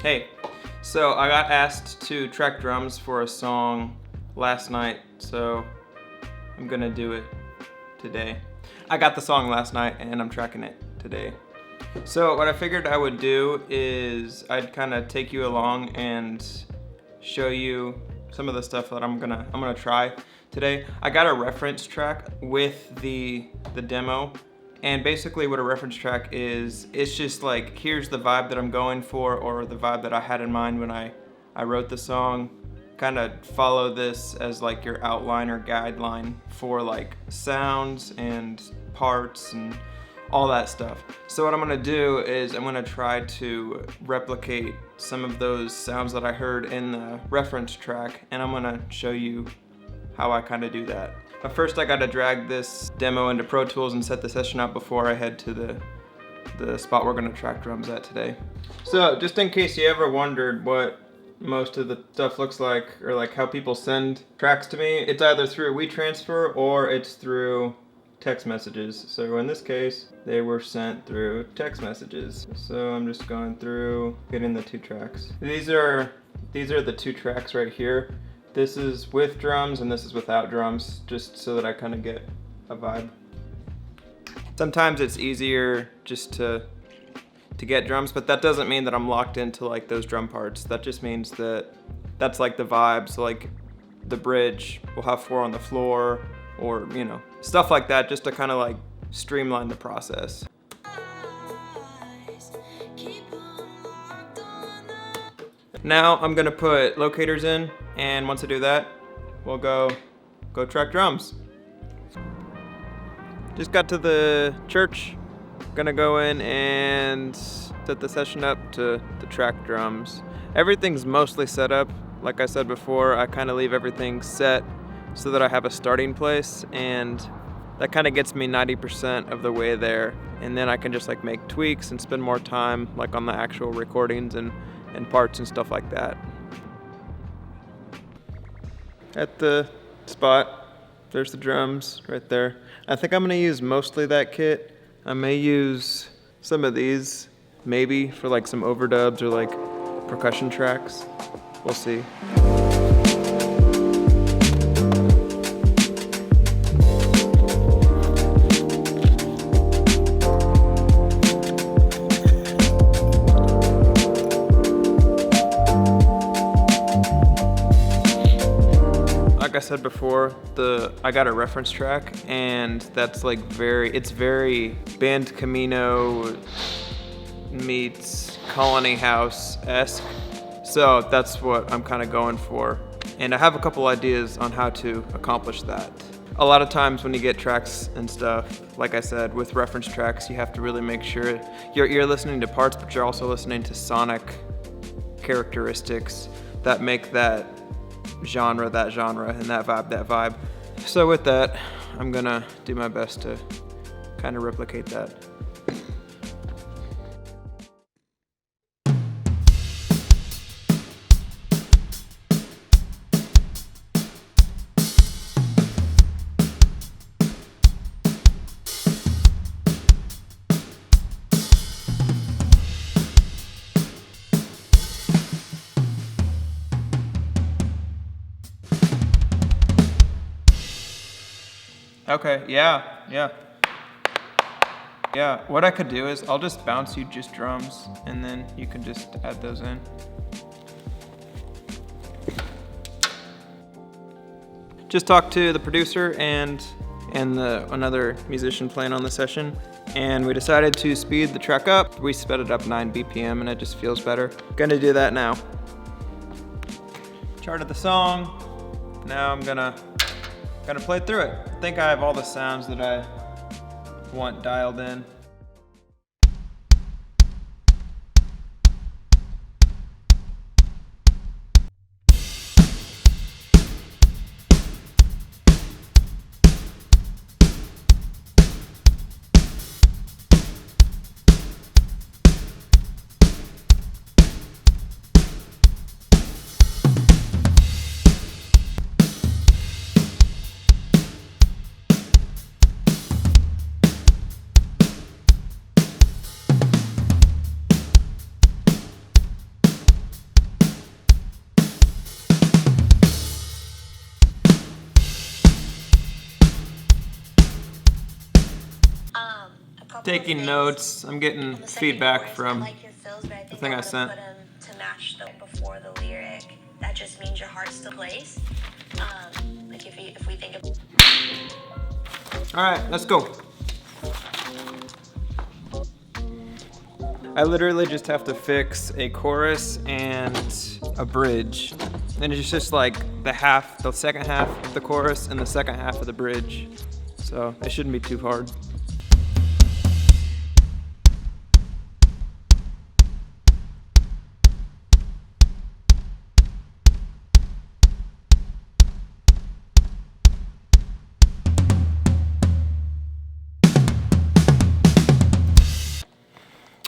Hey, so I got asked to track drums for a song last night, so I'm gonna do it today. I got the song last night and I'm tracking it today. So what I figured I would do is I'd kind of take you along and show you some of the stuff that I'm gonna try today. I got a reference track with the demo. And basically what a reference track is, it's just like, here's the vibe that I'm going for, or the vibe that I had in mind when I wrote the song. Kind of follow this as like your outline or guideline for like sounds and parts and all that stuff. So what I'm gonna do is I'm gonna try to replicate some of those sounds that I heard in the reference track, and I'm gonna show you how I kind of do that. But first I gotta drag this demo into Pro Tools and set the session up before I head to the spot we're gonna track drums at today. So just in case you ever wondered what most of the stuff looks like, or like how people send tracks to me, it's either through WeTransfer or it's through text messages. So in this case, they were sent through text messages. So I'm just going through, getting the 2 tracks. These are the 2 tracks right here. This is with drums and this is without drums, just so that I kind of get a vibe. Sometimes it's easier just to get drums, but that doesn't mean that I'm locked into like those drum parts. That just means that that's like the vibe. So like the bridge, we'll have 4 on the floor, or you know, stuff like that, just to kind of like streamline the process. Now I'm gonna put locators in, and once I do that, we'll go track drums. Just got to the church. Gonna go in and set the session up to track drums. Everything's mostly set up. Like I said before, I kind of leave everything set so that I have a starting place, and that kind of gets me 90% of the way there. And then I can just like make tweaks and spend more time like on the actual recordings and parts and stuff like that. At the spot, there's the drums right there. I think I'm gonna use mostly that kit. I may use some of these, maybe for like some overdubs or like percussion tracks. We'll see. Like I said before, I got a reference track, and that's like it's very Band Camino meets Colony House-esque. So that's what I'm kind of going for. And I have a couple ideas on how to accomplish that. A lot of times when you get tracks and stuff, like I said, with reference tracks, you have to really make sure you're listening to parts, but you're also listening to sonic characteristics that make that genre, and that vibe. So with that, I'm gonna do my best to kind of replicate that. Okay, yeah. What I could do is I'll just bounce you just drums, and then you can just add those in. Just talked to the producer and another musician playing on the session, and we decided to speed the track up. We sped it up 9 BPM, and it just feels better. Gonna do that now. Charted the song. Now I'm gonna play through it. I think I have all the sounds that I want dialed in. taking notes. I'm getting feedback from the thing I sent. To match the before the lyric, that just means your heart still plays. Like if we think of. All right, let's go. I literally just have to fix a chorus and a bridge. And it's just like the second half of the chorus and the second half of the bridge. So it shouldn't be too hard.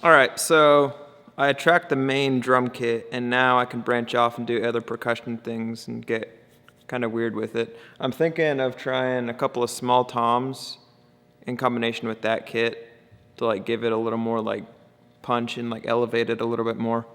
All right, so I tracked the main drum kit, and now I can branch off and do other percussion things and get kind of weird with it. I'm thinking of trying a couple of small toms in combination with that kit to like give it a little more like punch and like elevate it a little bit more.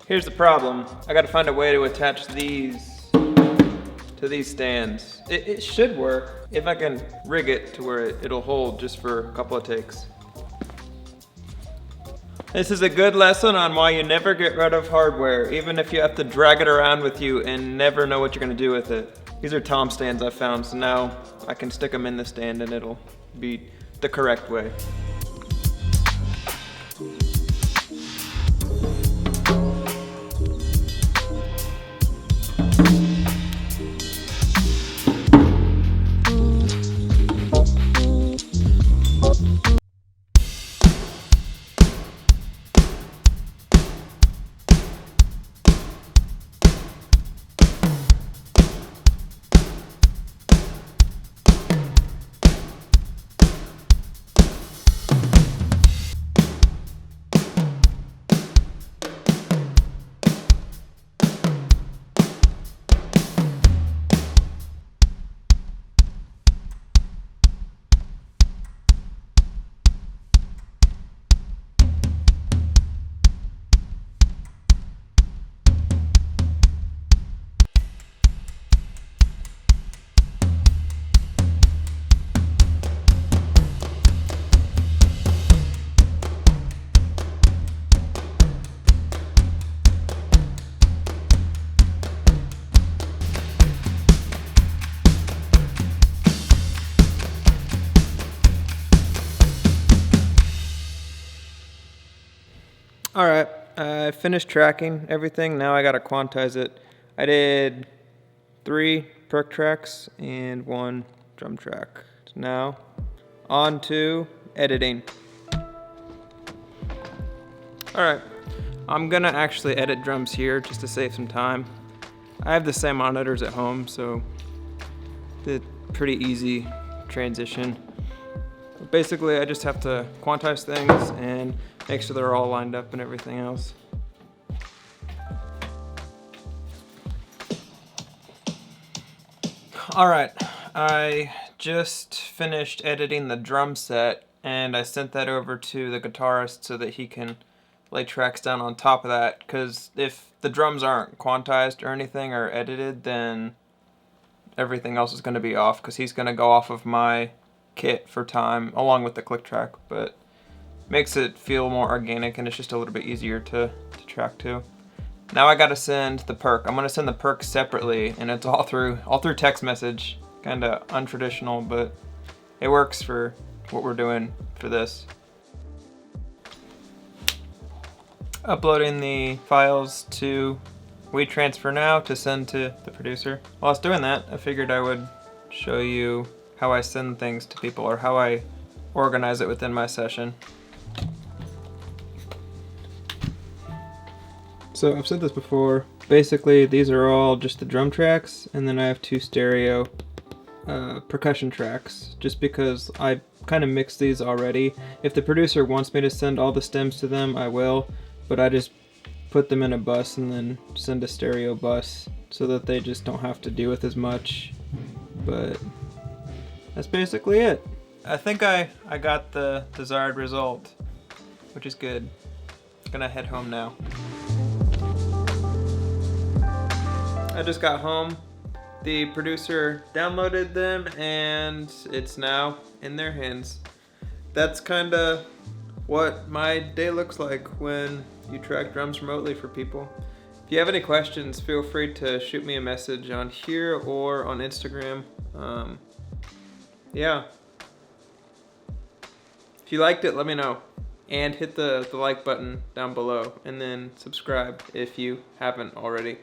Here's the problem. I gotta find a way to attach these to these stands. It should work if I can rig it to where it'll hold just for a couple of takes. This is a good lesson on why you never get rid of hardware, even if you have to drag it around with you and never know what you're gonna do with it. These are tom stands I found, so now I can stick them in the stand and it'll be the correct way. All right, I finished tracking everything. Now I gotta quantize it. I did 3 perk tracks and 1 drum track. Now, on to editing. All right, I'm gonna actually edit drums here just to save some time. I have the same monitors at home, so it's pretty easy transition. But basically, I just have to quantize things and make sure they're all lined up and everything else. All right, I just finished editing the drum set and I sent that over to the guitarist so that he can lay tracks down on top of that, because if the drums aren't quantized or anything or edited, then everything else is going to be off, because he's going to go off of my kit for time along with the click track, but makes it feel more organic and it's just a little bit easier to track to. Now I gotta send the perk. I'm gonna send the perk separately, and it's all through text message. Kinda untraditional, but it works for what we're doing for this. Uploading the files to WeTransfer now to send to the producer. While I was doing that, I figured I would show you how I send things to people, or how I organize it within my session. So I've said this before. Basically, these are all just the drum tracks, and then I have 2 stereo percussion tracks, just because I kind of mixed these already. If the producer wants me to send all the stems to them, I will, but I just put them in a bus and then send a stereo bus so that they just don't have to deal with as much. But that's basically it. I think I got the desired result. which is good. Gonna head home now. I just got home. The producer downloaded them and it's now in their hands. That's kind of what my day looks like when you track drums remotely for people. If you have any questions, feel free to shoot me a message on here or on Instagram. Yeah. If you liked it, let me know. And hit the like button down below, and then subscribe if you haven't already.